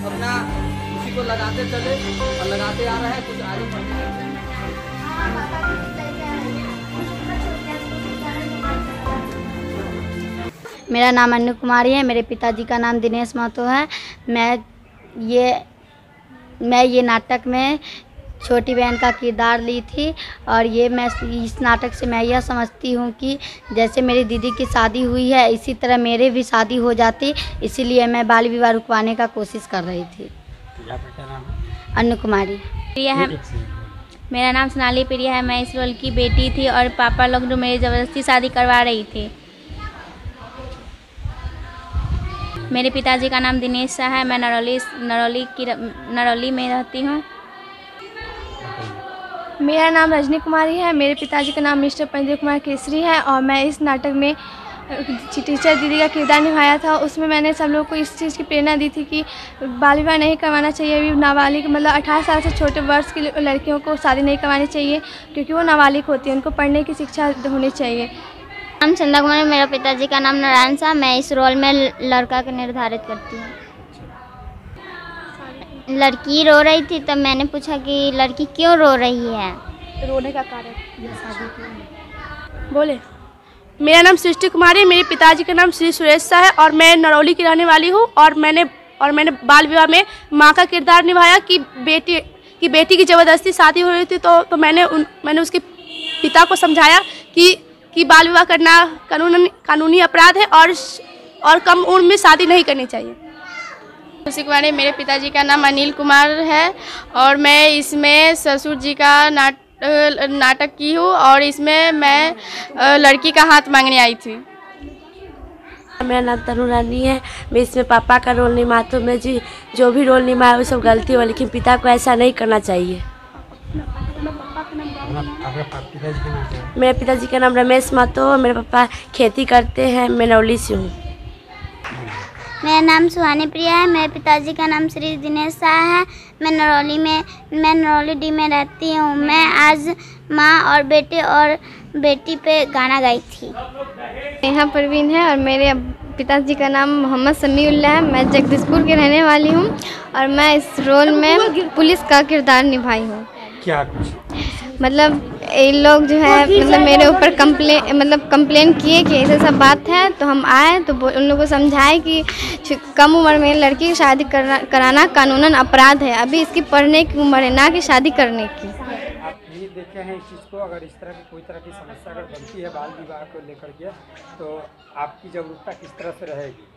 अपना उसी को लगाते चले और लगाते आ रहे हैं, कुछ आगे बढ़ते हैं। मेरा नाम अन्नू कुमारी है। मेरे पिताजी का नाम दिनेश महतो है। मैं ये नाटक में छोटी बहन का किरदार ली थी और मैं इस नाटक से मैं यह समझती हूँ कि जैसे मेरी दीदी की शादी हुई है इसी तरह मेरे भी शादी हो जाती, इसीलिए मैं बाल विवाह रुकवाने का कोशिश कर रही थी। अन्नू कुमारी प्रिया है। मेरा नाम सोनाली प्रिया है। मैं इस रोल की बेटी थी और पापा लोग जो मेरी ज़बरदस्ती शादी करवा रही थी। मेरे पिताजी का नाम दिनेश शाह है। मैं नरौली में रहती हूँ। मेरा नाम रजनी कुमारी है। मेरे पिताजी का नाम मिस्टर पंजय कुमार केसरी है और मैं इस नाटक में टीचर दीदी का किरदार निभाया था। उसमें मैंने सब लोग को इस चीज़ की प्रेरणा दी थी कि बाल विवाह नहीं करवाना चाहिए। अभी नाबालिग मतलब 18 साल से छोटे वर्ष की लड़कियों को शादी नहीं करवानी चाहिए क्योंकि वो नाबालिग होती है, उनको पढ़ने की शिक्षा होनी चाहिए। नाम चंदा कुमारी। मेरा पिताजी का नाम नारायण शाह। मैं इस रोल में लड़का को निर्धारित करती हूँ। लड़की रो रही थी तब मैंने पूछा कि लड़की क्यों रो रही है। रोने का कारण शादी क्यों बोले। मेरा नाम सृष्टि कुमारी है। मेरे पिताजी का नाम श्री सुरेश शाह है और मैं नरौली की रहने वाली हूँ और मैंने बाल विवाह में माँ का किरदार निभाया कि बेटी की ज़बरदस्ती शादी हो रही थी तो मैंने उसके पिता को समझाया कि बाल विवाह करना कानूनी अपराध है और कम उम्र में शादी नहीं करनी चाहिए। खुशी कुमारी। मेरे पिताजी का नाम अनिल कुमार है और मैं इसमें ससुर जी का नाटक की हूँ और इसमें मैं लड़की का हाथ मांगने आई थी। मेरा नाम तनु रानी है। मैं इसमें पापा का रोल निभाती हूँ। मैं जी जो भी रोल निभाया वो सब गलती हो, लेकिन पिता को ऐसा नहीं करना चाहिए। मेरे पिताजी का नाम रमेश महतो है। मेरे पापा खेती करते हैं। मैं नरौली से हूँ। मेरा नाम सुहानी प्रिया है। मेरे पिताजी का नाम श्री दिनेश शाह है। मैं नरौली डी में रहती हूँ। मैं आज माँ और बेटी पे गाना गाई थी। नेहा परवीन है और मेरे पिताजी का नाम मोहम्मद समीउल्लाह है। मैं जगदीशपुर की रहने वाली हूँ और मैं इस रोल में पुलिस का किरदार निभाई हूँ। क्या मतलब ये लोग जो है मतलब मेरे ऊपर कंप्लेन किए कि ऐसा सब बात है, तो हम आए तो उन लोगों को समझाए कि कम उम्र में लड़की की शादी कराना कानूनन अपराध है। अभी इसकी पढ़ने की उम्र है, ना कि शादी करने की। आप ये देखे हैं इस चीज़ को, अगर इस तरह की कोई तरह की समस्या अगर बनती है बाल विवाह को लेकर के तो आपकी जागरूकता किस तरह से रहेगी?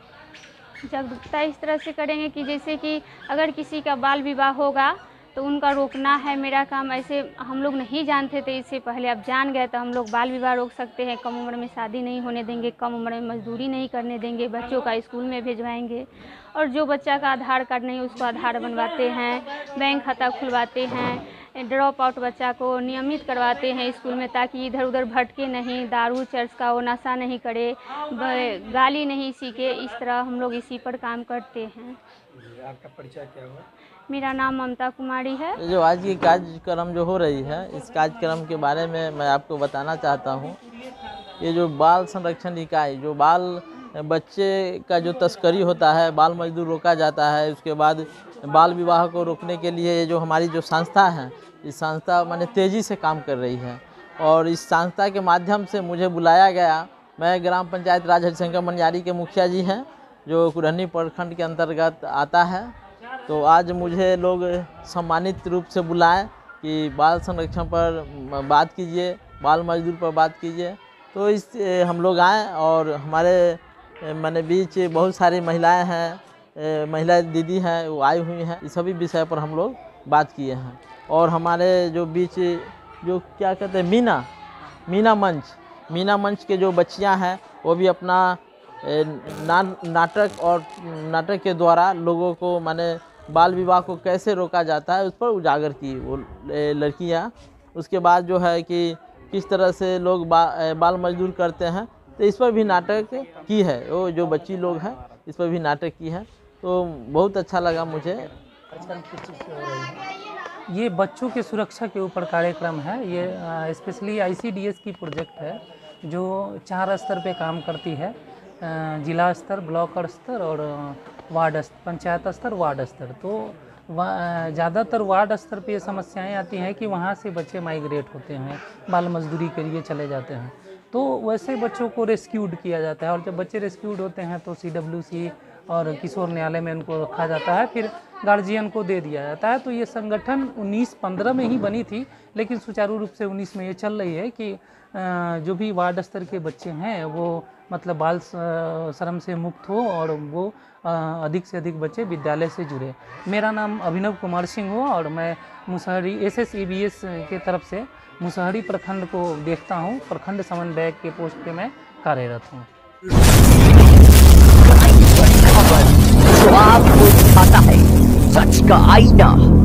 जागरूकता इस तरह से करेंगे कि जैसे कि अगर किसी का बाल विवाह होगा तो उनका रोकना है मेरा काम। ऐसे हम लोग नहीं जानते थे, इससे पहले अब जान गए तो हम लोग बाल विवाह रोक सकते हैं। कम उम्र में शादी नहीं होने देंगे, कम उम्र में मजदूरी नहीं करने देंगे, बच्चों का स्कूल में भेजवाएंगे और जो बच्चा का आधार कार्ड नहीं उसको आधार बनवाते हैं, बैंक खाता खुलवाते हैं, ड्रॉप आउट बच्चा को नियमित करवाते हैं स्कूल में ताकि इधर उधर भटके नहीं, दारू चर्च का वो नशा नहीं करे, गाली नहीं सीखे। इस तरह हम लोग इसी पर काम करते हैं। आपका परिचय क्या हुआ? मेरा नाम ममता कुमारी है। जो आज की कार्यक्रम जो हो रही है, इस कार्यक्रम के बारे में मैं आपको बताना चाहता हूँ। ये जो बाल संरक्षण इकाई, जो बच्चे का जो तस्करी होता है, बाल मजदूर रोका जाता है, उसके बाद बाल विवाह को रोकने के लिए जो हमारी जो संस्था है, इस संस्था माने तेज़ी से काम कर रही है और इस संस्था के माध्यम से मुझे बुलाया गया। मैं ग्राम पंचायत राज हरिशंकर मनियारी के मुखिया जी हैं जो कुरहनी प्रखंड के अंतर्गत आता है। तो आज मुझे लोग सम्मानित रूप से बुलाए कि बाल संरक्षण पर बात कीजिए, बाल मजदूर पर बात कीजिए। तो इस हम लोग आए और हमारे माने बीच बहुत सारी महिलाएं हैं, महिला दीदी हैं, वो आई हुई हैं। इस सभी विषय पर हम लोग बात किए हैं और हमारे जो बीच जो क्या कहते हैं मीना मंच के जो बच्चियां हैं वो भी अपना नाटक के द्वारा लोगों को माने बाल विवाह को कैसे रोका जाता है उस पर उजागर की वो लड़कियां। उसके बाद जो है कि किस तरह से लोग बाल मजदूर करते हैं, तो इस पर भी नाटक की है। वो जो बच्ची लोग हैं इस पर भी नाटक की है, तो बहुत अच्छा लगा मुझे। ये बच्चों की सुरक्षा के ऊपर कार्यक्रम है। ये स्पेशली ICDS की प्रोजेक्ट है जो 4 स्तर पे काम करती है। जिला स्तर, ब्लॉक स्तर और वार्ड स्तर, पंचायत स्तर, वार्ड स्तर। तो ज़्यादातर वार्ड स्तर पे ये समस्याएं आती हैं कि वहाँ से बच्चे माइग्रेट होते हैं, बाल मजदूरी के लिए चले जाते हैं। तो वैसे बच्चों को रेस्क्यूड किया जाता है और जब बच्चे रेस्क्यूड होते हैं तो CWC और किशोर न्यायालय में उनको रखा जाता है, फिर गार्जियन को दे दिया जाता है। तो ये संगठन 1915 में ही बनी थी, लेकिन सुचारू रूप से 19 में ये चल रही है कि जो भी वार्ड स्तर के बच्चे हैं वो मतलब बाल श्रम से मुक्त हो और वो अधिक से अधिक बच्चे विद्यालय से जुड़े। मेरा नाम अभिनव कुमार सिंह हो और मैं मुसहरी SSEBS के तरफ से मुसहरी प्रखंड को देखता हूँ। प्रखंड समन्वयक के पोस्ट पे मैं कार्यरत हूँ। तो आपको दिखाता है सच का आईना।